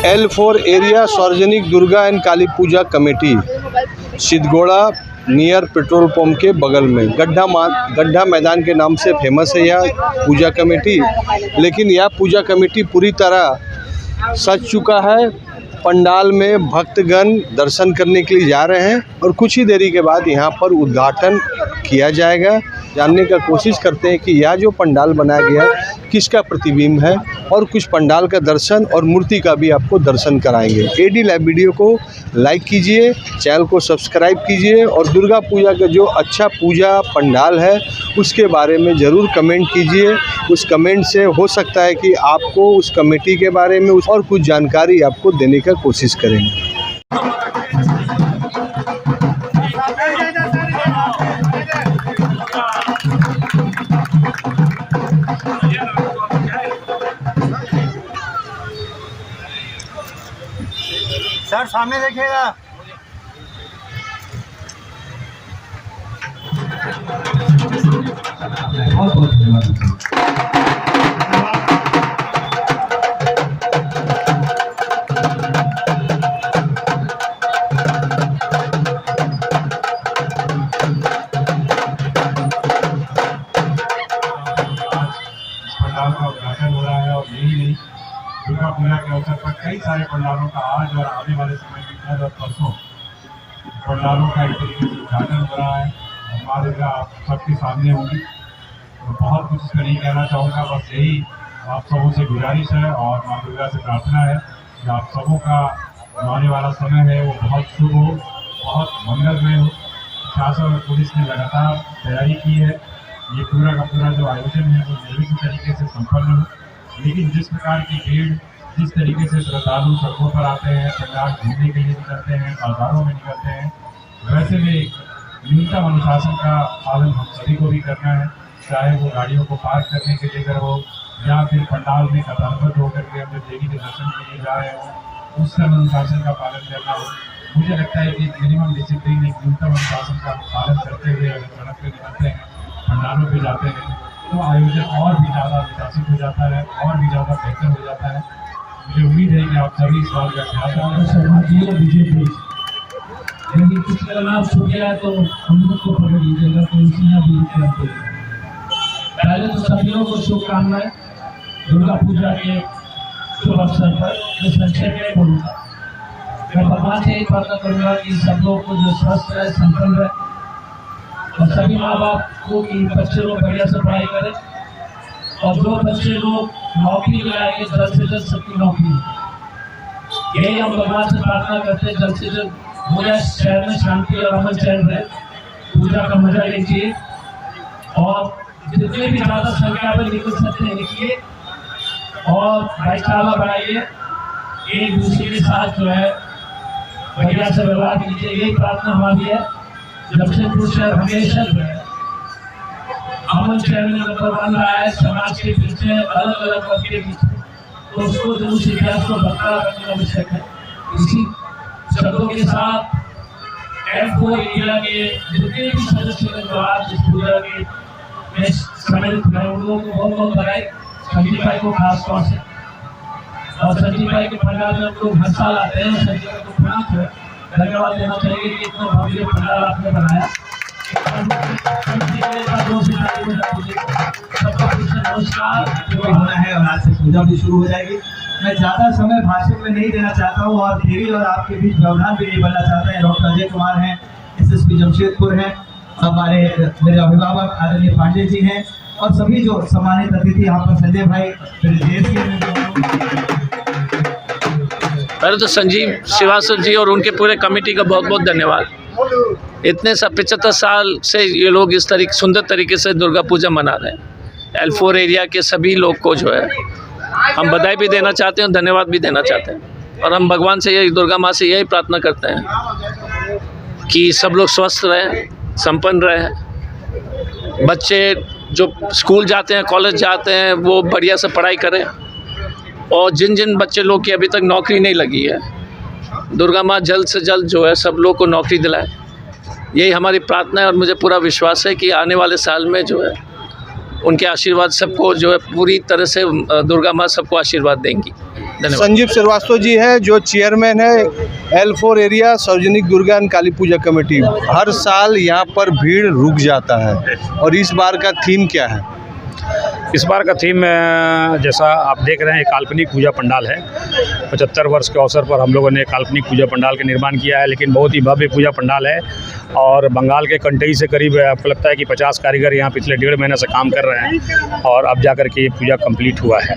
L4 area सार्वजनिक Durga and Kali Puja committee Sidhgora near petrol pump के बगल में गड्ढा मैदान के नाम से फेमस है यह पूजा कमेटी। लेकिन यह पूजा कमेटी पूरी तरह सज चुका है। पंडाल में भक्तगण दर्शन करने के लिए जा रहे हैं और कुछ ही देरी के बाद यहाँ पर उद्घाटन किया जाएगा। जानने का कोशिश करते हैं कि यह जो पंडाल बनाया गया किसका प्रतिबिंब है और कुछ पंडाल का दर्शन और मूर्ति का भी आपको दर्शन कराएंगे। एडी लाइव वीडियो को लाइक कीजिए, चैनल को सब्सक्राइब कीजिए और दुर्गा पूजा का जो अच्छा पूजा पंडाल है उसके बारे में ज़रूर कमेंट कीजिए। उस कमेंट से हो सकता है कि आपको उस कमेटी के बारे में और कुछ जानकारी आपको देने का कोशिश करेंगे। सर सामने देखिएगा। बहुत बहुत धन्यवाद। पंडाल का उद्घाटन हो रहा है और यही नहीं, दुर्गा पूजा के अवसर पर कई सारे पंडालों का आज और आने वाले समय में कल और परसों पंडालों का एक तरीके से उद्घाटन हो रहा है। माँ दुर्गा आप सबके सामने होंगी, तो बहुत कुछ इसमें नहीं कहना चाहूँगा। बस यही आप सबों से गुजारिश है और माँ दुर्गा से प्रार्थना है कि आप सबों का आने वाला समय है वो बहुत शुभ हो, बहुत मंगलमय हो। शासन और पुलिस ने लगातार तैयारी की है। ये पूरा का पूरा जो आयोजन है वो निर्विघ्न तरीके से संपन्न हो। लेकिन जिस प्रकार की भीड़, जिस तरीके से श्रद्धालु सड़कों पर आते हैं, पंडाल घूमने के लिए निकलते हैं, बाजारों में निकलते हैं, वैसे में न्यूनतम अनुशासन का पालन हम सभी को भी करना है। चाहे वो गाड़ियों को पार्क करने के लिए हो या फिर पंडाल में कतारबद्ध होकर के हम जब देवी के दर्शन के लिए जा रहे हो उस समय अनुशासन का पालन करना हो। मुझे लगता है कि मिनिमम डिसिप्लिन, एक न्यूनतम अनुशासन का पालन करते हुए अगर सड़क पर निकलते हैं, पंडालों पर जाते हैं, तो आयोजन और भी ज़्यादा विकसित हो जाता है और भी ज़्यादा बेहतर हो जाता है। मुझे उम्मीद है कि आप सभी इस बात का ख्याल रखेंगे। बीजेपी लेकिन कुछ नाम छूट गया है तो हम लोग को पकड़ लीजिएगा, तो इसी भी पहले तो सभी लोगों को शुभकामनाएं दुर्गा पूजा के शुभ अवसर पर। मैं संक्षेप में बोलूँगा, मैं भगवान से यही प्रार्थना करूँगा कि सब लोग को जो स्वस्थ रहे, संपन्न रहे और सभी माँ बाप को कि बच्चे लोग बढ़िया से पढ़ाई करें और जो बच्चे लोग नौकरी लगाएंगे जल्द से जल्द सबकी नौकरी। यही हम भगवान से प्रार्थना करते हैं, जल्द से जल्द पूरे शहर में शांति और अमन चल रहे, पूजा का मजा लीजिए और जितने भी ज़्यादा संख्या में निकल सकते हैं निकलिए और भाईचारा बढ़ाइए, एक दूसरे के साथ जो है बढ़िया से व्यवहार कीजिए। यही प्रार्थना हमारी है। जमशेदपुर शहर हमेशा जो है अमन शहर में नंबर 1 रहा है समाज के पीछे, अलग अलग वर्ग के पीछे, तो उसको जरूर इतिहास को बरकरार रखना आवश्यक है। इसी शब्दों के साथ L4 एरिया के जितने भी सदस्य जो आज इस पूजा के में सम्मिलित हुए उन लोगों को बहुत बहुत बधाई। संजीव भाई को खास तौर से, और संजीव भाई के पंडाल में हम लोग हर साल आते हैं। संजीव भाई को पुनः धन्यवाद देना चाहिए कि इतना भव्य पंडाल आपने बनाया। नमस्कार होना है और आज से पूजा भी शुरू हो जाएगी। मैं ज़्यादा समय भाषण में नहीं देना चाहता हूँ और देवी और आपके बीच व्यवधान भी नहीं बनना चाहता है। डॉक्टर अजय कुमार हैं, SSP जमशेदपुर हैं, हमारे मेरे अभिभावक आदरणीय पांडे जी हैं और सभी जो सम्मानित अतिथि यहाँ पर संजय भाई पहले तो संजीव श्रीवास्तव जी और उनके पूरे कमेटी का बहुत बहुत धन्यवाद। इतने 75 साल से ये लोग इस सुंदर तरीके से दुर्गा पूजा मना रहे हैं। L4 एरिया के सभी लोग को जो है हम बधाई भी देना चाहते हैं और धन्यवाद भी देना चाहते हैं। और हम भगवान से यही, दुर्गा माँ से यही प्रार्थना करते हैं कि सब लोग स्वस्थ रहें, संपन्न रहें। बच्चे जो स्कूल जाते हैं, कॉलेज जाते हैं, वो बढ़िया से पढ़ाई करें और जिन जिन बच्चे लोग की अभी तक नौकरी नहीं लगी है, दुर्गा माँ जल्द से जल्द जो है सब लोग को नौकरी दिलाए। यही हमारी प्रार्थना है और मुझे पूरा विश्वास है कि आने वाले साल में जो है उनके आशीर्वाद सबको जो है पूरी तरह से दुर्गा माँ सबको आशीर्वाद देंगी। धन्यवाद। संजीव श्रीवास्तव जी है जो चेयरमैन है L4 एरिया सार्वजनिक दुर्गा एंड काली पूजा कमेटी। हर साल यहाँ पर भीड़ रुक जाता है और इस बार का थीम क्या है? इस बार का थीम जैसा आप देख रहे हैं काल्पनिक पूजा पंडाल है। 75 वर्ष के अवसर पर हम लोगों ने काल्पनिक पूजा पंडाल का निर्माण किया है, लेकिन बहुत ही भव्य पूजा पंडाल है और बंगाल के कंटई से करीब आपको लगता है कि 50 कारीगर यहाँ पिछले 1.5 महीने से काम कर रहे हैं और अब जाकर के ये पूजा कंप्लीट हुआ है।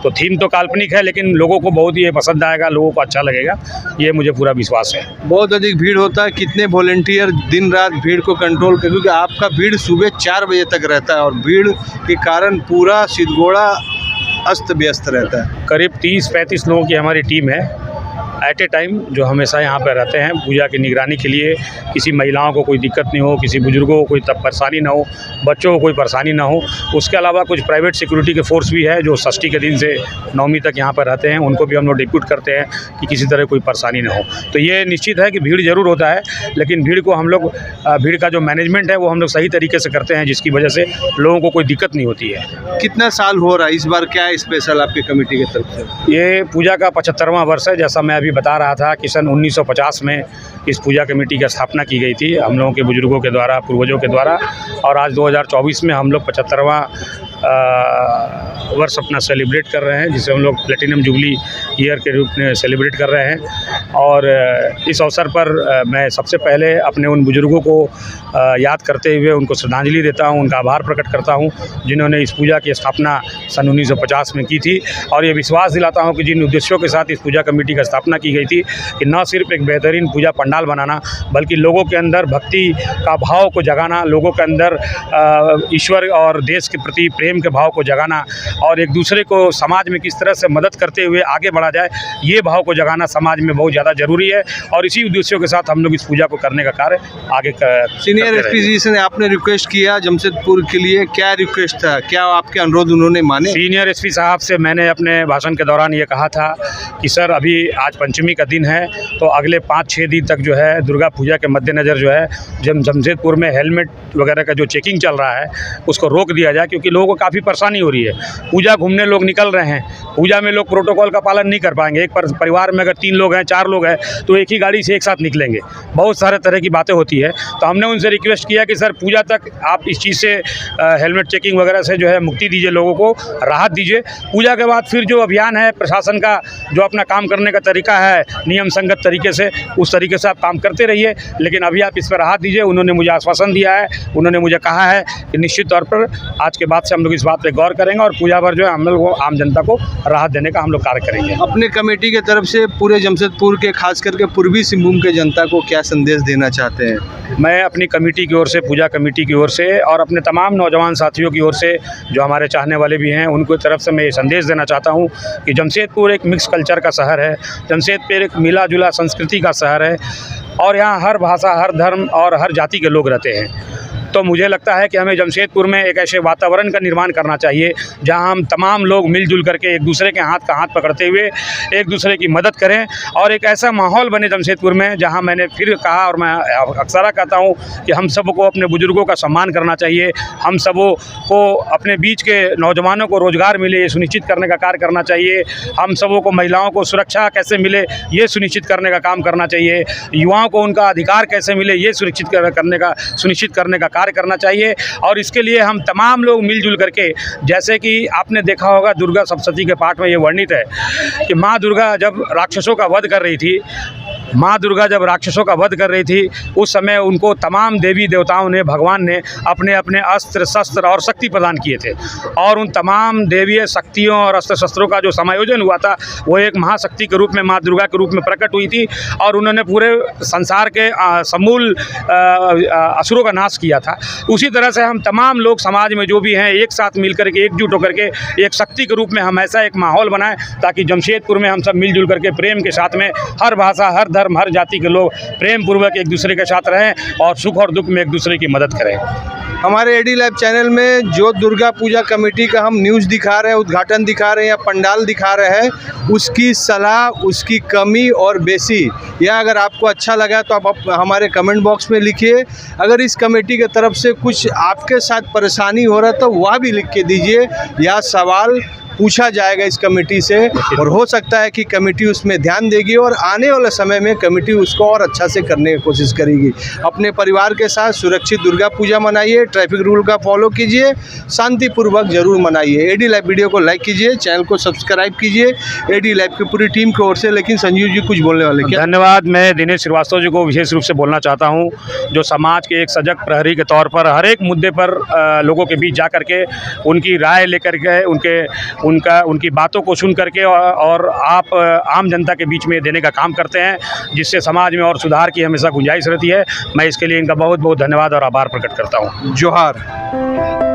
तो थीम तो काल्पनिक है, लेकिन लोगों को बहुत ही ये पसंद आएगा, लोगों को अच्छा लगेगा, ये मुझे पूरा विश्वास है। बहुत अधिक भीड़ होता है, कितने वॉलंटियर दिन रात भीड़ को कंट्रोल कर, क्योंकि आपका भीड़ सुबह 4 बजे तक रहता है और भीड़ के कारण पूरा सिद्धगोड़ा अस्त व्यस्त रहता है। करीब 30-35 लोगों की हमारी टीम है एट ए टाइम, जो हमेशा यहाँ पर रहते हैं पूजा की निगरानी के लिए। किसी महिलाओं को कोई दिक्कत नहीं हो, किसी बुजुर्गों को कोई तब परेशानी ना हो, बच्चों को कोई परेशानी ना हो। उसके अलावा कुछ प्राइवेट सिक्योरिटी के फोर्स भी है जो षष्ठी के दिन से नवमी तक यहाँ पर रहते हैं, उनको भी हम लोग डिप्यूट करते हैं कि किसी तरह कोई परेशानी ना हो। तो ये निश्चित है कि भीड़ ज़रूर होता है, लेकिन भीड़ को हम लोग भीड़ का जो मैनेजमेंट है वो हम लोग सही तरीके से करते हैं, जिसकी वजह से लोगों को कोई दिक्कत नहीं होती है। कितना साल हो रहा है, इस बार क्या है स्पेशल आपकी कमेटी की तरफ से? ये पूजा का 75वां वर्ष है। जैसा मैं अभी बता रहा था कि सन 1950 में इस पूजा कमेटी की स्थापना की गई थी हम लोगों के बुजुर्गों के द्वारा, पूर्वजों के द्वारा, और आज 2024 में हम लोग 75वां वर्ष अपना सेलिब्रेट कर रहे हैं, जिसे हम लोग प्लेटिनम जुबली ईयर के रूप में सेलिब्रेट कर रहे हैं। और इस अवसर पर मैं सबसे पहले अपने उन बुजुर्गों को याद करते हुए उनको श्रद्धांजलि देता हूं, उनका आभार प्रकट करता हूं जिन्होंने इस पूजा की स्थापना सन 1950 में की थी। और ये विश्वास दिलाता हूं कि जिन उद्देश्यों के साथ इस पूजा कमेटी का स्थापना की गई थी कि न सिर्फ एक बेहतरीन पूजा पंडाल बनाना, बल्कि लोगों के अंदर भक्ति का भाव को जगाना, लोगों के अंदर ईश्वर और देश के प्रति प्रेम के भाव को जगाना और एक दूसरे को समाज में किस तरह से मदद करते हुए आगे बढ़ा जाए, ये भाव को जगाना समाज में बहुत ज़्यादा ज़रूरी है। और इसी उद्देश्यों के साथ हम लोग इस पूजा को करने का कार्य आगे सीनियर एसपी जी से आपने रिक्वेस्ट किया जमशेदपुर के लिए, क्या रिक्वेस्ट था, क्या आपके अनुरोध उन्होंने माने? सीनियर एसपी साहब से मैंने अपने भाषण के दौरान ये कहा था कि सर अभी आज पंचमी का दिन है, तो अगले 5-6 दिन तक जो है दुर्गा पूजा के मद्देनज़र जो है जमशेदपुर में हेलमेट वगैरह का जो चेकिंग चल रहा है उसको रोक दिया जाए, क्योंकि लोगों को काफ़ी परेशानी हो रही है। पूजा घूमने लोग निकल रहे हैं, पूजा में लोग प्रोटोकॉल का पालन नहीं कर पाएंगे। एक परिवार में अगर 3 लोग हैं, 4 लोग हैं, तो एक ही गाड़ी से एक साथ निकलेंगे, बहुत सारे तरह की बातें होती है। तो हमने उनसे रिक्वेस्ट किया कि सर पूजा तक आप इस चीज़ से हेलमेट चेकिंग वगैरह से जो है मुक्ति दीजिए, लोगों को राहत दीजिए। पूजा के बाद फिर जो अभियान है प्रशासन का, जो अपना काम करने का तरीका है नियम संगत तरीके से, उस तरीके से आप काम करते रहिए, लेकिन अभी आप इस पर राहत दीजिए। उन्होंने मुझे आश्वासन दिया है, उन्होंने मुझे कहा है कि निश्चित तौर पर आज के बाद से हम लोग इस बात पर गौर करेंगे और पूजा पर जो है हम लोग आम जनता को राहत देने का हम लोग कार्य करेंगे। अपने कमेटी के तरफ से पूरे जमशेदपुर के, खास करके पूर्वी सिंहभूम के जनता को क्या संदेश देना चाहते हैं? मैं अपनी कमेटी की ओर से, पूजा कमेटी की ओर से और अपने तमाम नौजवान साथियों की ओर से, जो हमारे चाहने वाले भी हैं, उनकी तरफ से मैं ये संदेश देना चाहता हूँ कि जमशेदपुर एक मिक्स कल्चर का शहर है, जमशेदपुर एक मिला जुला संस्कृति का शहर है और यहाँ हर भाषा, हर धर्म और हर जाति के लोग रहते हैं। तो मुझे लगता है कि हमें जमशेदपुर में एक ऐसे वातावरण का निर्माण करना चाहिए जहां हम तमाम लोग मिलजुल करके एक दूसरे के हाथ का हाथ पकड़ते हुए एक दूसरे की मदद करें और एक ऐसा माहौल बने जमशेदपुर में जहां मैंने फिर कहा और मैं अक्सर कहता हूं कि हम सबको अपने बुजुर्गों का सम्मान करना चाहिए, हम सबों को अपने बीच के नौजवानों को रोज़गार मिले ये सुनिश्चित करने का कार्य करना चाहिए, हम सबों को महिलाओं को सुरक्षा कैसे मिले ये सुनिश्चित करने का काम करना चाहिए, युवाओं को उनका अधिकार कैसे मिले ये सुनिश्चित करने का कार्य करना चाहिए। और इसके लिए हम तमाम लोग मिलजुल करके, जैसे कि आपने देखा होगा दुर्गा सप्तशती के पाठ में ये वर्णित है कि माँ दुर्गा जब राक्षसों का वध कर रही थी, उस समय उनको तमाम देवी देवताओं ने, भगवान ने अपने अपने अस्त्र शस्त्र और शक्ति प्रदान किए थे और उन तमाम देवीय शक्तियों और अस्त्र शस्त्रों का जो समायोजन हुआ था वो एक महाशक्ति के रूप में, माँ दुर्गा के रूप में प्रकट हुई थी और उन्होंने पूरे संसार के समूल असुरों का नाश किया था। उसी तरह से हम तमाम लोग समाज में जो भी हैं एक साथ मिलकर के, एकजुट होकर के एक शक्ति के रूप में हम ऐसा एक माहौल बनाएं ताकि जमशेदपुर में हम सब मिलजुल करके प्रेम के साथ में हर भाषा, हर धर्म, हर जाति के लोग प्रेम पूर्वक एक दूसरे के साथ रहें और सुख और दुख में एक दूसरे की मदद करें। हमारे एडी लाइव चैनल में जो दुर्गा पूजा कमेटी का हम न्यूज़ दिखा रहे हैं, उद्घाटन दिखा रहे हैं या पंडाल दिखा रहे हैं, उसकी सलाह, उसकी कमी और बेसी, या अगर आपको अच्छा लगा तो आप हमारे कमेंट बॉक्स में लिखिए। अगर इस कमेटी की तरफ से कुछ आपके साथ परेशानी हो रहा है तो वह भी लिख के दीजिए, या सवाल पूछा जाएगा इस कमेटी से, और हो सकता है कि कमेटी उसमें ध्यान देगी और आने वाले समय में कमेटी उसको और अच्छा से करने की कोशिश करेगी। अपने परिवार के साथ सुरक्षित दुर्गा पूजा मनाइए, ट्रैफिक रूल का फॉलो कीजिए, शांतिपूर्वक जरूर मनाइए। एडी लाइव वीडियो को लाइक कीजिए, चैनल को सब्सक्राइब कीजिए एडी लाइव की पूरी टीम की ओर से। लेकिन संजीव जी कुछ बोलने वाले क्या? धन्यवाद। मैं दिनेश श्रीवास्तव जी को विशेष रूप से बोलना चाहता हूं, जो समाज के एक सजग प्रहरी के तौर पर हर एक मुद्दे पर लोगों के बीच जा करके उनकी राय लेकर के उनकी बातों को सुन करके और आप आम जनता के बीच में देने का काम करते हैं, जिससे समाज में और सुधार की हमेशा गुंजाइश रहती है। मैं इसके लिए इनका बहुत बहुत धन्यवाद और आभार प्रकट करता हूँ। जोहार।